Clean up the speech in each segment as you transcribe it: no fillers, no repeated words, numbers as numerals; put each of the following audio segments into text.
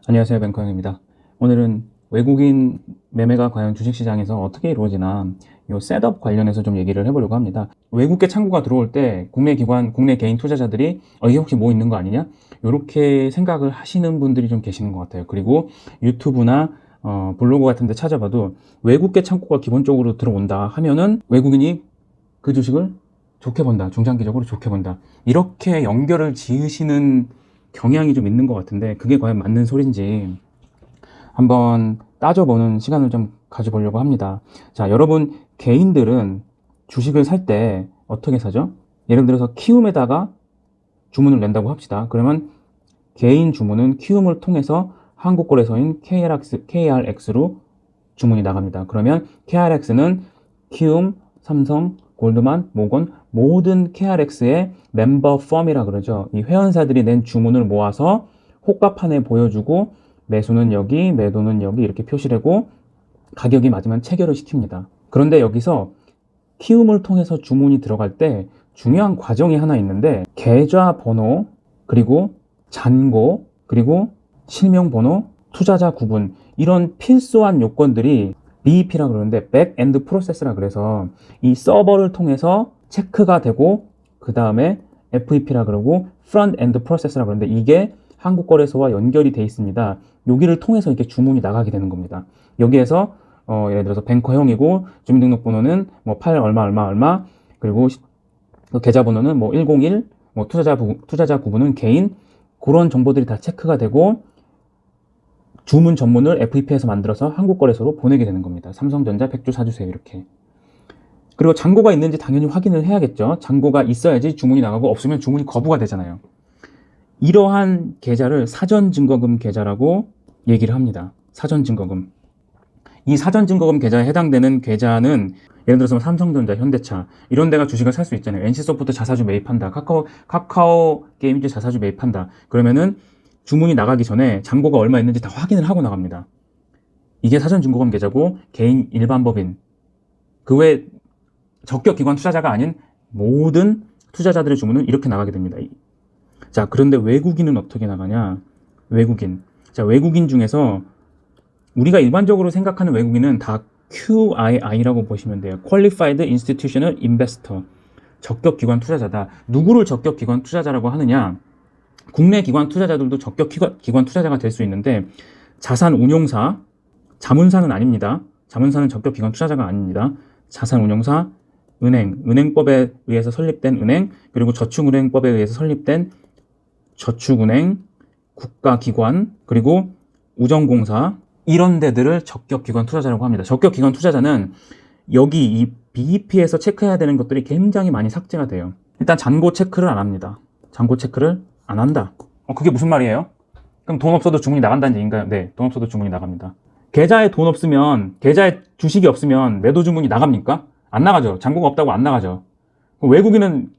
안녕하세요. 뱅커형입니다. 오늘은 외국인 매매가 과연 주식시장에서 어떻게 이루어지나 이 셋업 관련해서 좀 얘기를 해보려고 합니다. 외국계 창구가 들어올 때 국내 기관, 국내 개인 투자자들이 이게 혹시 뭐 있는 거 아니냐? 이렇게 생각을 하시는 분들이 좀 계시는 것 같아요. 그리고 유튜브나 블로그 같은 데 찾아봐도 외국계 창구가 기본적으로 들어온다 하면은 외국인이 그 주식을 좋게 본다. 중장기적으로 좋게 본다. 이렇게 연결을 지으시는 경향이 좀 있는 것 같은데 그게 과연 맞는 소린지 한번 따져보는 시간을 좀 가져보려고 합니다. 자, 여러분 개인들은 주식을 살 때 어떻게 사죠? 예를 들어서 키움에다가 주문을 낸다고 합시다. 그러면 개인 주문은 키움을 통해서 한국거래소인 KRX로 주문이 나갑니다. 그러면 KRX는 키움, 삼성, 골드만, 모건 모든 KRX의 멤버 펌이라 그러죠. 이 회원사들이 낸 주문을 모아서 호가판에 보여주고 매수는 여기, 매도는 여기 이렇게 표시를 하고 가격이 맞으면 체결을 시킵니다. 그런데 여기서 키움을 통해서 주문이 들어갈 때 중요한 과정이 하나 있는데 계좌 번호, 그리고 잔고, 그리고 실명 번호, 투자자 구분 이런 필수한 요건들이 BEP라 그러는데 백엔드 프로세스라 그래서 이 서버를 통해서 체크가 되고 그 다음에 FEP라 그러고 프론트엔드 프로세스라 그러는데 이게 한국거래소와 연결이 돼 있습니다. 여기를 통해서 이렇게 주문이 나가게 되는 겁니다. 여기에서 예를 들어서 뱅커형이고 주민등록번호는 뭐 8 얼마 얼마 얼마 그리고 그 계좌번호는 뭐 101, 뭐 투자자 구분은 개인 그런 정보들이 다 체크가 되고 주문 전문을 FEP에서 만들어서 한국거래소로 보내게 되는 겁니다. 삼성전자 100주 사주세요 이렇게. 그리고 잔고가 있는지 당연히 확인을 해야겠죠. 잔고가 있어야지 주문이 나가고 없으면 주문이 거부가 되잖아요. 이러한 계좌를 사전증거금 계좌라고 얘기를 합니다. 사전증거금. 이 사전증거금 계좌에 해당되는 계좌는 예를 들어서 삼성전자, 현대차 이런 데가 주식을 살 수 있잖아요. NC소프트 자사주 매입한다. 카카오 게임즈 자사주 매입한다. 그러면은 주문이 나가기 전에 잔고가 얼마 있는지 다 확인을 하고 나갑니다. 이게 사전증거금 계좌고 개인 일반법인 그 외 적격 기관 투자자가 아닌 모든 투자자들의 주문은 이렇게 나가게 됩니다. 자, 그런데 외국인은 어떻게 나가냐? 외국인. 자, 외국인 중에서 우리가 일반적으로 생각하는 외국인은 다 QII라고 보시면 돼요. Qualified Institutional Investor. 적격 기관 투자자다. 누구를 적격 기관 투자자라고 하느냐? 국내 기관 투자자들도 적격 기관 투자자가 될 수 있는데 자산 운용사, 자문사는 아닙니다. 자문사는 적격 기관 투자자가 아닙니다. 자산 운용사, 은행법에 의해서 설립된 은행, 그리고 저축은행법에 의해서 설립된 저축은행, 국가기관, 그리고 우정공사 이런 데들을 적격기관 투자자라고 합니다. 적격기관 투자자는 여기 이 BEP에서 체크해야 되는 것들이 굉장히 많이 삭제가 돼요. 일단 잔고 체크를 안 합니다. 잔고 체크를 안 한다. 그게 무슨 말이에요? 그럼 돈 없어도 주문이 나간다는 얘기인가요? 네, 돈 없어도 주문이 나갑니다. 계좌에 돈 없으면, 계좌에 주식이 없으면 매도 주문이 나갑니까? 안 나가죠. 잔고가 없다고 안 나가죠. 외국인은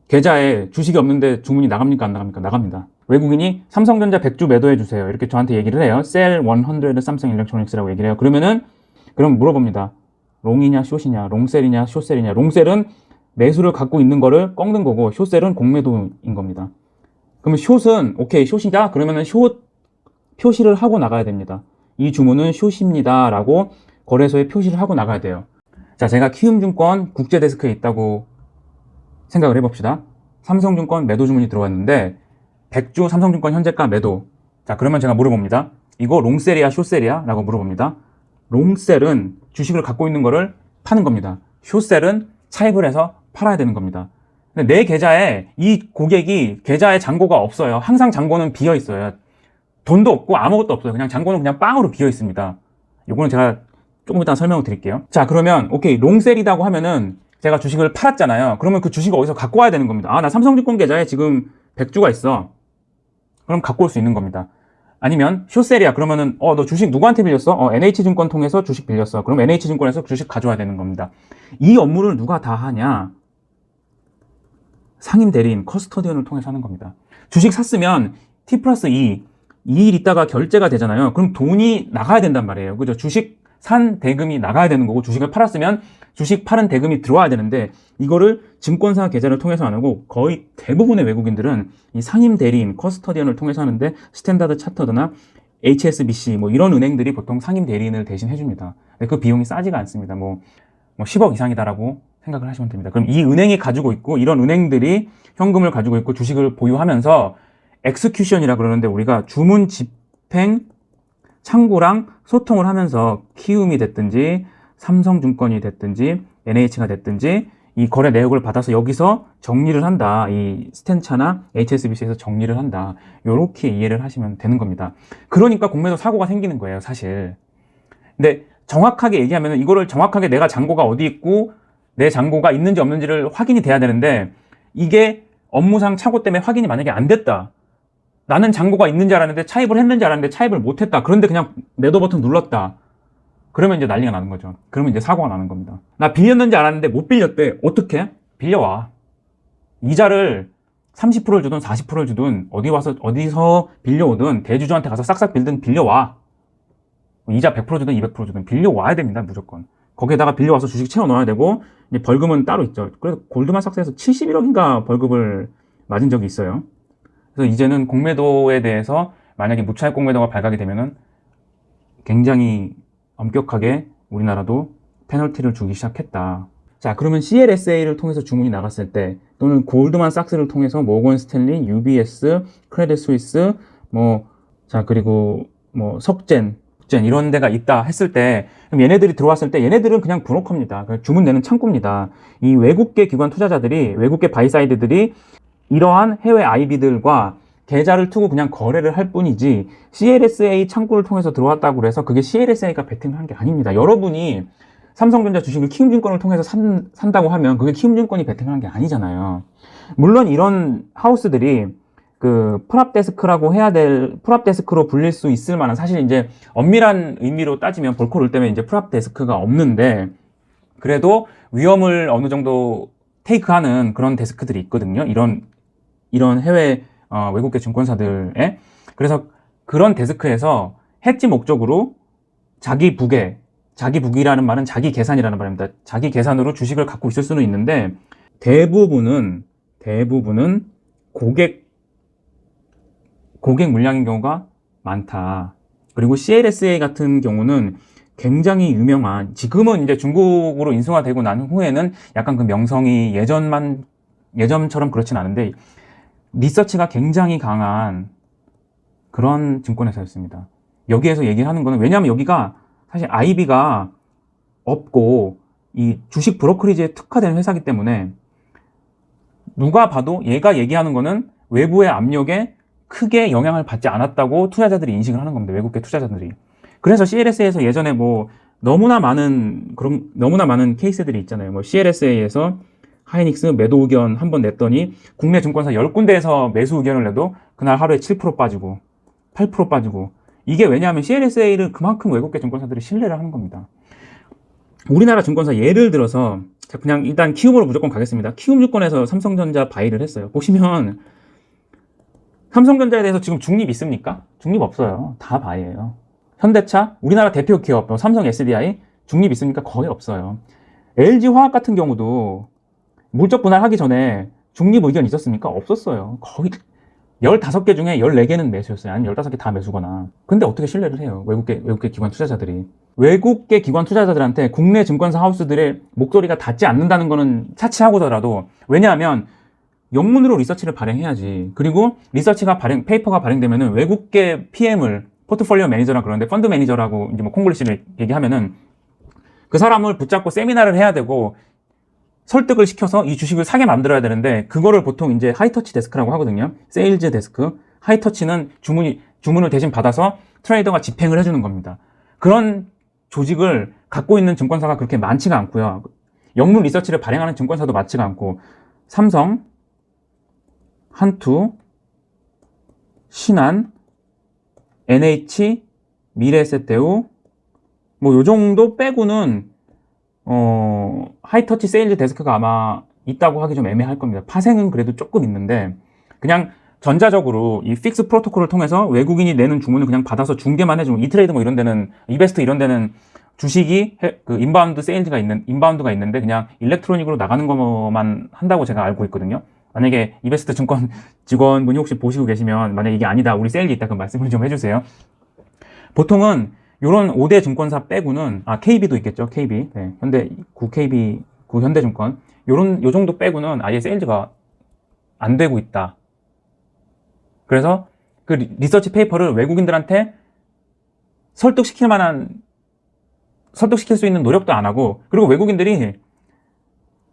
계좌에 주식이 없는데 주문이 나갑니까? 안 나갑니까? 나갑니다. 외국인이 삼성전자 100주 매도해 주세요. 이렇게 저한테 얘기를 해요. Sell 100 삼성 일렉트로닉스라고 얘기를 해요. 그럼 물어봅니다. 롱이냐, 숏이냐, 롱셀이냐, 숏셀이냐. 롱셀은 매수를 갖고 있는 거를 꺾는 거고, 숏셀은 공매도인 겁니다. 그러면 숏은, 오케이, 숏이다? 그러면은 숏 표시를 하고 나가야 됩니다. 이 주문은 숏입니다. 라고 거래소에 표시를 하고 나가야 돼요. 자, 제가 키움증권 국제데스크에 있다고 생각을 해봅시다. 삼성증권 매도 주문이 들어왔는데 100주 삼성증권 현재가 매도. 자, 그러면 제가 물어봅니다. 이거 롱셀이야 숏셀이야? 라고 물어봅니다. 롱셀은 주식을 갖고 있는 거를 파는 겁니다. 숏셀은 차입을 해서 팔아야 되는 겁니다. 근데 내 계좌에 이 고객이 계좌에 잔고가 없어요. 항상 잔고는 비어 있어요. 돈도 없고 아무것도 없어요. 그냥 잔고는 그냥 빵으로 비어 있습니다. 요거는 제가 조금 이따 설명을 드릴게요. 자, 그러면 오케이, 롱셀이라고 하면은 제가 주식을 팔았잖아요. 그러면 그 주식을 어디서 갖고 와야 되는 겁니다. 나 삼성증권 계좌에 지금 100주가 있어. 그럼 갖고 올 수 있는 겁니다. 아니면 숏셀이야. 그러면은 너 주식 누구한테 빌렸어? NH증권 통해서 주식 빌렸어. 그럼 NH증권에서 주식 가져와야 되는 겁니다. 이 업무를 누가 다 하냐? 상임 대리인, 커스터디언을 통해서 하는 겁니다. 주식 샀으면 T+2, 2일 있다가 결제가 되잖아요. 그럼 돈이 나가야 된단 말이에요. 그죠? 주식 산 대금이 나가야 되는 거고, 주식을 팔았으면 주식 팔은 대금이 들어와야 되는데, 이거를 증권사 계좌를 통해서 안 하고 거의 대부분의 외국인들은 이 상임 대리인, 커스터디언을 통해서 하는데 스탠다드 차터드나 HSBC 뭐 이런 은행들이 보통 상임 대리인을 대신 해줍니다. 근데 그 비용이 싸지가 않습니다. 뭐 10억 이상이다라고 생각을 하시면 됩니다. 그럼 이 은행이 가지고 있고 이런 은행들이 현금을 가지고 있고 주식을 보유하면서 엑스큐션이라 그러는데 우리가 주문 집행 창구랑 소통을 하면서 키움이 됐든지 삼성증권이 됐든지 NH가 됐든지 이 거래 내역을 받아서 여기서 정리를 한다. 이 스탠차나 HSBC에서 정리를 한다. 이렇게 이해를 하시면 되는 겁니다. 그러니까 공매도 사고가 생기는 거예요, 사실. 근데 정확하게 얘기하면 이거를 정확하게 내가 잔고가 어디 있고 내 잔고가 있는지 없는지를 확인이 돼야 되는데 이게 업무상 착오 때문에 확인이 만약에 안 됐다. 나는 잔고가 있는 줄 알았는데 차입을 했는지 알았는데 차입을 못했다. 그런데 그냥 매도 버튼 눌렀다. 그러면 이제 난리가 나는 거죠. 그러면 이제 사고가 나는 겁니다. 나 빌렸는지 알았는데 못 빌렸대. 어떻게? 빌려와. 이자를 30%를 주든 40%를 주든 어디서 빌려오든 대주주한테 가서 싹싹 빌든 빌려와. 이자 100% 주든 200% 주든 빌려와야 됩니다. 무조건. 거기에다가 빌려와서 주식 채워 넣어야 되고 이제 벌금은 따로 있죠. 그래서 골드만삭스에서 71억인가 벌금을 맞은 적이 있어요. 그래서 이제는 공매도에 대해서 만약에 무차익 공매도가 발각이 되면은 굉장히 엄격하게 우리나라도 페널티를 주기 시작했다. 자, 그러면 CLSA를 통해서 주문이 나갔을 때 또는 골드만삭스를 통해서 모건 스탠리, UBS, 크레딧 스위스 그리고 석젠 이런 데가 있다 했을 때 그럼 얘네들이 들어왔을 때 얘네들은 그냥 브로커입니다. 주문 내는 창구입니다. 이 외국계 기관 투자자들이 외국계 바이사이드들이 이러한 해외 IB들과 계좌를 투고 그냥 거래를 할 뿐이지 CLSA 창구를 통해서 들어왔다고 해서 그게 CLSA가 베팅을 한 게 아닙니다. 여러분이 삼성전자 주식을 키움증권을 통해서 산다고 하면 그게 키움증권이 베팅한 게 아니잖아요. 물론 이런 하우스들이 그 프랍데스크라고 해야 될 프랍데스크로 불릴 수 있을 만한 사실 이제 엄밀한 의미로 따지면 볼코를 때문에 이제 프랍데스크가 없는데 그래도 위험을 어느 정도 테이크하는 그런 데스크들이 있거든요. 이런 해외 외국계 증권사들에. 그래서 그런 데스크에서 해지 목적으로 자기 북이라는 말은 자기 계산이라는 말입니다. 자기 계산으로 주식을 갖고 있을 수는 있는데 대부분은 고객 물량인 경우가 많다. 그리고 CLSA 같은 경우는 굉장히 유명한, 지금은 이제 중국으로 인수화되고 난 후에는 약간 그 명성이 예전처럼 그렇진 않은데 리서치가 굉장히 강한 그런 증권회사였습니다. 여기에서 얘기를 하는 거는 왜냐하면 여기가 사실 IB가 없고 이 주식 브로커리지에 특화된 회사이기 때문에 누가 봐도 얘가 얘기하는 거는 외부의 압력에 크게 영향을 받지 않았다고 투자자들이 인식을 하는 겁니다. 외국계 투자자들이. 그래서 CLSA에서 예전에 너무나 많은 케이스들이 있잖아요. CLSA에서 하이닉스 매도 의견 한번 냈더니 국내 증권사 10군데에서 매수 의견을 내도 그날 하루에 7% 빠지고 8% 빠지고 이게 왜냐하면 CLSA를 그만큼 외국계 증권사들이 신뢰를 하는 겁니다. 우리나라 증권사 예를 들어서 그냥 일단 키움으로 무조건 가겠습니다. 키움증권에서 삼성전자 바이를 했어요. 보시면 삼성전자에 대해서 지금 중립 있습니까? 중립 없어요. 다 바이예요. 현대차, 우리나라 대표 기업, 삼성 SDI 중립 있습니까? 거의 없어요. LG화학 같은 경우도 물적 분할하기 전에 중립 의견 있었습니까? 없었어요. 거의 15개 중에 14개는 매수였어요. 아니면 15개 다 매수거나. 근데 어떻게 신뢰를 해요? 외국계 기관 투자자들이. 외국계 기관 투자자들한테 국내 증권사 하우스들의 목소리가 닿지 않는다는 거는 차치하고더라도 왜냐하면 영문으로 리서치를 발행해야지. 그리고 페이퍼가 발행되면은 외국계 PM을 포트폴리오 매니저라 그러는데 펀드 매니저라고 이제 콩글리시를 얘기하면은 그 사람을 붙잡고 세미나를 해야 되고 설득을 시켜서 이 주식을 사게 만들어야 되는데 그거를 보통 이제 하이터치 데스크라고 하거든요. 세일즈 데스크. 하이터치는 주문을 대신 받아서 트레이더가 집행을 해주는 겁니다. 그런 조직을 갖고 있는 증권사가 그렇게 많지가 않고요. 영문 리서치를 발행하는 증권사도 많지가 않고 삼성, 한투, 신한, NH, 미래에셋대우 요 정도 빼고는 하이터치 세일즈 데스크가 아마 있다고 하기 좀 애매할 겁니다. 파생은 그래도 조금 있는데 그냥 전자적으로 이 픽스 프로토콜을 통해서 외국인이 내는 주문을 그냥 받아서 중개만 해주고 이트레이드 이런 데는 이베스트 이런 데는 주식이 그 인바운드 세일즈가 인바운드가 있는데 그냥 일렉트로닉으로 나가는 것만 한다고 제가 알고 있거든요. 만약에 이베스트 증권 직원분이 혹시 보시고 계시면 만약에 이게 아니다, 우리 세일이 있다, 그럼 말씀을 좀 해주세요. 보통은 요런 5대 증권사 빼고는, KB도 있겠죠. KB. 네, KB, 현대증권. 요 정도 빼고는 아예 세일즈가 안 되고 있다. 그래서 그 리서치 페이퍼를 외국인들한테 설득시킬 수 있는 노력도 안 하고, 그리고 외국인들이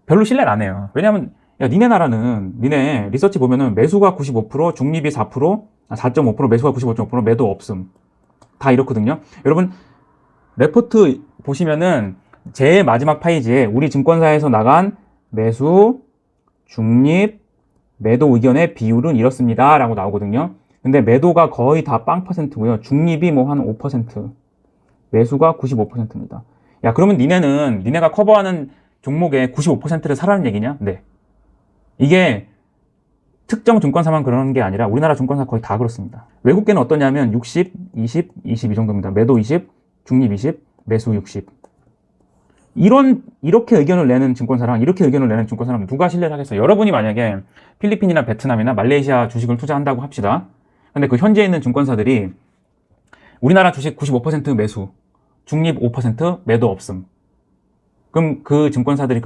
별로 신뢰를 안 해요. 왜냐면, 야, 니네 나라는, 니네 리서치 보면은 매수가 95%, 중립이 4%, 4.5%, 매수가 95.5%, 매도 없음. 다 이렇거든요. 여러분, 레포트 보시면은 제일 마지막 페이지에 우리 증권사에서 나간 매수, 중립, 매도 의견의 비율은 이렇습니다. 라고 나오거든요. 근데 매도가 거의 다 0%고요. 중립이 뭐 한 5%, 매수가 95%입니다. 야, 그러면 니네가 커버하는 종목의 95%를 사라는 얘기냐? 네. 이게 특정 증권사만 그러는 게 아니라 우리나라 증권사 거의 다 그렇습니다. 외국계는 어떠냐면 60, 20, 20 이 정도입니다. 매도 20, 중립 20, 매수 60. 이렇게 의견을 내는 증권사랑 이렇게 의견을 내는 증권사랑 누가 신뢰를 하겠어요? 여러분이 만약에 필리핀이나 베트남이나 말레이시아 주식을 투자한다고 합시다. 근데 그 현지에 있는 증권사들이 우리나라 주식 95% 매수, 중립 5% 매도 없음. 그럼 그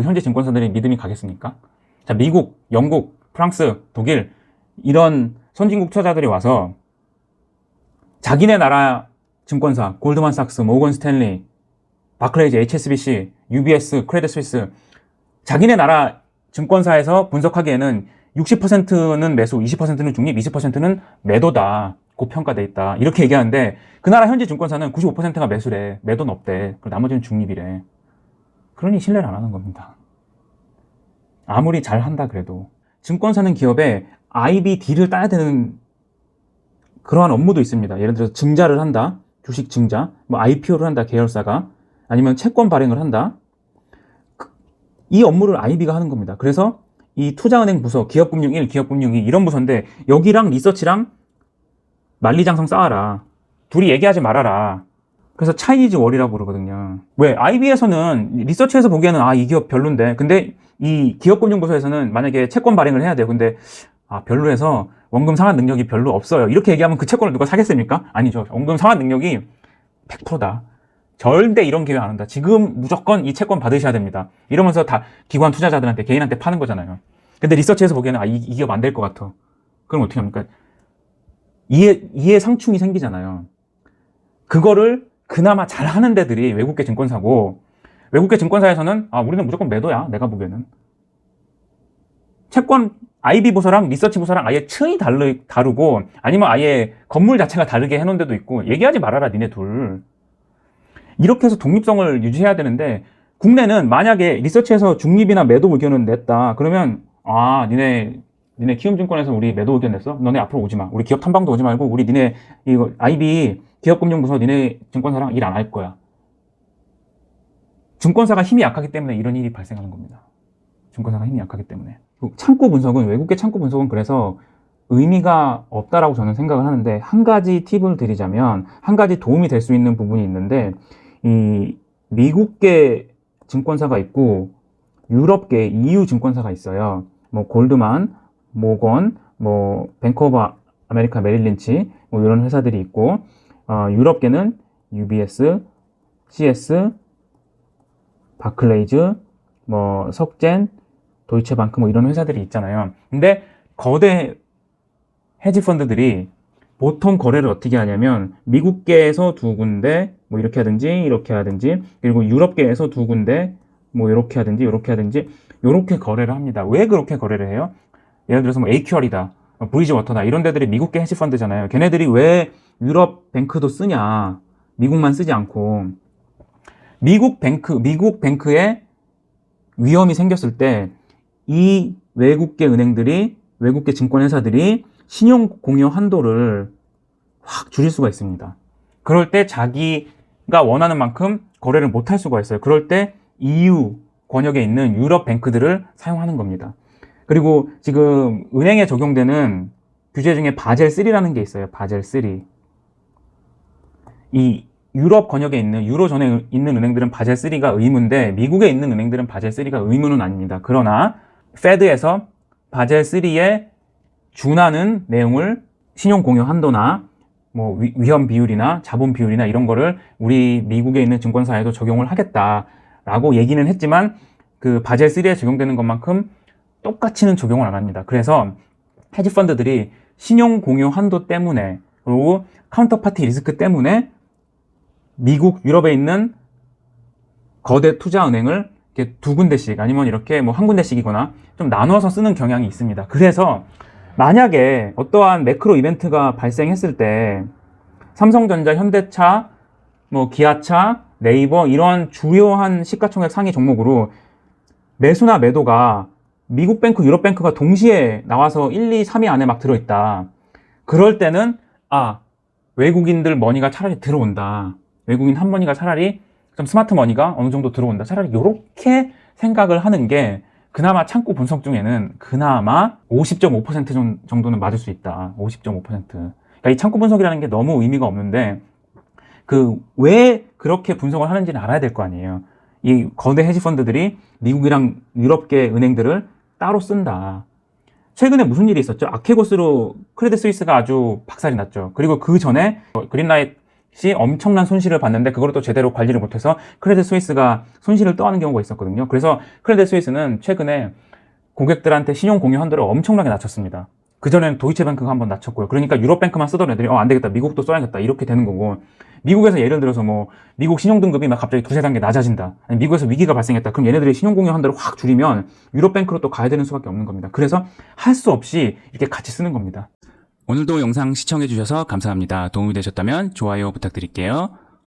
현지 증권사들이 믿음이 가겠습니까? 자, 미국, 영국, 프랑스, 독일, 이런 선진국 투자자들이 와서 자기네 나라 증권사, 골드만삭스, 모건 스탠리, 바클레이즈, HSBC, UBS, 크레딧 스위스, 자기네 나라 증권사에서 분석하기에는 60%는 매수, 20%는 중립, 20%는 매도다, 고평가돼 있다, 이렇게 얘기하는데 그 나라 현지 증권사는 95%가 매수래, 매도는 없대, 그리고 나머지는 중립이래. 그러니 신뢰를 안 하는 겁니다. 아무리 잘한다 그래도. 증권사는 기업에 IBD를 따야 되는 그러한 업무도 있습니다. 예를 들어서 증자를 한다, 주식 증자, 뭐 IPO를 한다, 계열사가, 아니면 채권 발행을 한다. 이 업무를 IB가 하는 겁니다. 그래서 이 투자은행 부서, 기업금융 1, 기업금융 2 이런 부서인데 여기랑 리서치랑 만리장성 쌓아라. 둘이 얘기하지 말아라. 그래서 차이니즈 월이라고 그러거든요. 왜? IB에서는 리서치에서 보기에는 이 기업 별론데, 근데 이 기업금융부서에서는 만약에 채권 발행을 해야 돼요. 근데 별로해서 원금 상환 능력이 별로 없어요. 이렇게 얘기하면 그 채권을 누가 사겠습니까? 아니죠. 원금 상환 능력이 100%다. 절대 이런 기회 안 한다. 지금 무조건 이 채권 받으셔야 됩니다. 이러면서 다 기관 투자자들한테, 개인한테 파는 거잖아요. 근데 리서치에서 보기에는 이 기업 안 될 것 같아. 그럼 어떻게 합니까? 이해 상충이 생기잖아요. 그거를 그나마 잘하는 데들이 외국계 증권사고, 외국계 증권사에서는 우리는 무조건 매도야, 내가 보기에는. 채권 IB 부서랑 리서치 부서랑 아예 층이 다르고, 아니면 아예 건물 자체가 다르게 해놓은 데도 있고, 얘기하지 말아라 니네 둘. 이렇게 해서 독립성을 유지해야 되는데, 국내는 만약에 리서치에서 중립이나 매도 의견을 냈다 그러면 니네 키움증권에서 우리 매도 의견 냈어? 너네 앞으로 오지 마. 우리 기업 탐방도 오지 말고 우리 니네 이거 IB 기업금융부서 니네 증권사랑 일 안 할 거야. 증권사가 힘이 약하기 때문에 이런 일이 발생하는 겁니다. 증권사가 힘이 약하기 때문에. 외국계 창구 분석은 그래서 의미가 없다라고 저는 생각을 하는데, 한 가지 팁을 드리자면, 한 가지 도움이 될 수 있는 부분이 있는데, 이 미국계 증권사가 있고 유럽계 EU 증권사가 있어요. 뭐 골드만, 모건, 뭐 뱅크 오브 아메리카 메릴린치, 뭐 이런 회사들이 있고, 유럽계는 UBS, CS, 바클레이즈, 뭐 석젠, 도이체방크 뭐 이런 회사들이 있잖아요. 근데 거대 헤지펀드들이 보통 거래를 어떻게 하냐면 미국계에서 두 군데 뭐 이렇게 하든지 그리고 유럽계에서 두 군데 뭐 이렇게 하든지 이렇게 거래를 합니다. 왜 그렇게 거래를 해요? 예를 들어서 뭐 AQR이다, 브리지워터다, 이런 데들이 미국계 헤지펀드잖아요. 걔네들이 왜 유럽 뱅크도 쓰냐, 미국만 쓰지 않고. 미국 뱅크에 위험이 생겼을 때 이 외국계 은행들이, 외국계 증권회사들이 신용 공여 한도를 확 줄일 수가 있습니다. 그럴 때 자기가 원하는 만큼 거래를 못 할 수가 있어요. 그럴 때 EU 권역에 있는 유럽 뱅크들을 사용하는 겁니다. 그리고 지금 은행에 적용되는 규제 중에 바젤 3라는 게 있어요. 바젤 3. 이 유럽 권역에 있는 유로존에 있는 은행들은 바젤 3가 의무인데 미국에 있는 은행들은 바젤 3가 의무는 아닙니다. 그러나 페드에서 바젤 3에 준하는 내용을 신용 공여 한도나 뭐 위험 비율이나 자본 비율이나 이런 거를 우리 미국에 있는 증권사에도 적용을 하겠다라고 얘기는 했지만 그 바젤 3에 적용되는 것만큼 똑같이는 적용을 안 합니다. 그래서 헤지 펀드들이 신용 공여 한도 때문에 그리고 카운터파티 리스크 때문에 미국, 유럽에 있는 거대 투자은행을 이렇게 두 군데씩 아니면 이렇게 뭐 한 군데씩이거나 좀 나눠서 쓰는 경향이 있습니다. 그래서 만약에 어떠한 매크로 이벤트가 발생했을 때 삼성전자, 현대차, 뭐 기아차, 네이버 이런 주요한 시가총액 상위 종목으로 매수나 매도가 미국 뱅크, 유럽 뱅크가 동시에 나와서 1, 2, 3위 안에 막 들어있다. 그럴 때는 외국인들 머니가 차라리 들어온다. 외국인 한 머니가 차라리 좀 스마트 머니가 어느 정도 들어온다. 차라리 이렇게 생각을 하는 게 그나마 창구 분석 중에는 그나마 50.5% 정도는 맞을 수 있다. 50.5%. 그러니까 이 창구 분석이라는 게 너무 의미가 없는데 왜 그렇게 분석을 하는지는 알아야 될 거 아니에요. 이 거대 헤지 펀드들이 미국이랑 유럽계 은행들을 따로 쓴다. 최근에 무슨 일이 있었죠? 아케고스로 크레딧 스위스가 아주 박살이 났죠. 그리고 그 전에 그린라이트이 엄청난 손실을 봤는데 그걸 또 제대로 관리를 못해서 크레딧 스위스가 손실을 떠하는 경우가 있었거든요. 그래서 크레딧 스위스는 최근에 고객들한테 신용 공여 한도를 엄청나게 낮췄습니다. 그전에는 도이체뱅크가 한번 낮췄고요. 그러니까 유럽뱅크만 쓰던 애들이 안 되겠다. 미국도 써야겠다. 이렇게 되는 거고 미국에서 예를 들어서 뭐 미국 신용등급이 막 갑자기 두세 단계 낮아진다. 아니 미국에서 위기가 발생했다. 그럼 얘네들이 신용공여 한도를 확 줄이면 유럽뱅크로 또 가야 되는 수밖에 없는 겁니다. 그래서 할 수 없이 이렇게 같이 쓰는 겁니다. 오늘도 영상 시청해주셔서 감사합니다. 도움이 되셨다면 좋아요 부탁드릴게요.